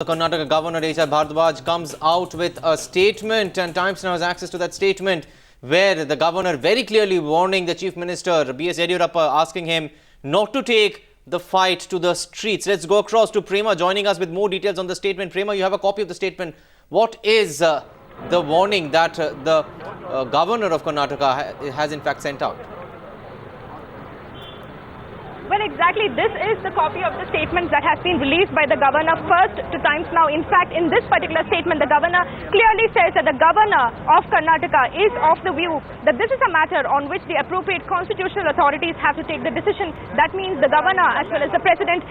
Karnataka Governor H.I. Bhardwaj comes out with a statement, and Times Now has access to that statement where the governor very clearly warning the Chief Minister B.S. Yediyurappa, asking him not to take the fight to the streets. Let's go across to Prema joining us with more details on the statement. Prema, you have a copy of the statement. What is the warning that the governor of Karnataka has in fact sent out? Well, exactly. This is the copy of the statement that has been released by the governor first to Times Now. In fact, in this particular statement, the governor clearly says that the governor of Karnataka is of the view that this is a matter on which the appropriate constitutional authorities have to take the decision. That means the governor as well as the president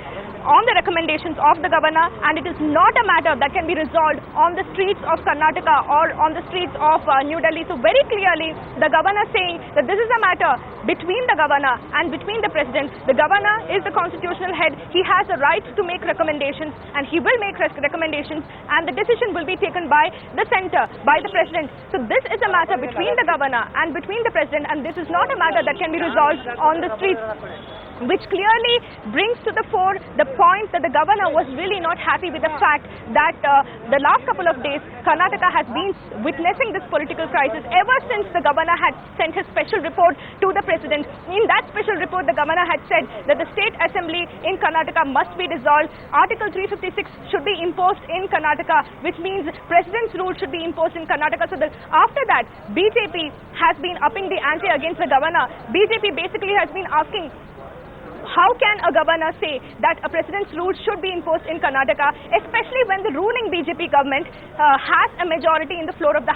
on the recommendations of the governor, and it is not a matter that can be resolved on the streets of Karnataka or on the streets of New Delhi. So very clearly, the governor saying that this is a matter between the governor and between the president. The governor is the constitutional head. He has the right to make recommendations, and he will make recommendations, and the decision will be taken by the center, by the president. So this is a matter between the governor and between the president, and this is not a matter that can be resolved on the streets, which clearly brings to the fore the point that the governor was really not happy with the fact that the last couple of days Karnataka has been witnessing this political crisis ever since the governor had sent his special report to the president. In that special report, the governor had said that the state assembly in Karnataka must be dissolved. Article 356 should be imposed in Karnataka, which means president's rule should be imposed in Karnataka. So that after that, BJP has been upping the ante against the governor. BJP basically has been asking, how can a governor say that a president's rule should be imposed in Karnataka, especially when the ruling BJP government has a majority in the floor of the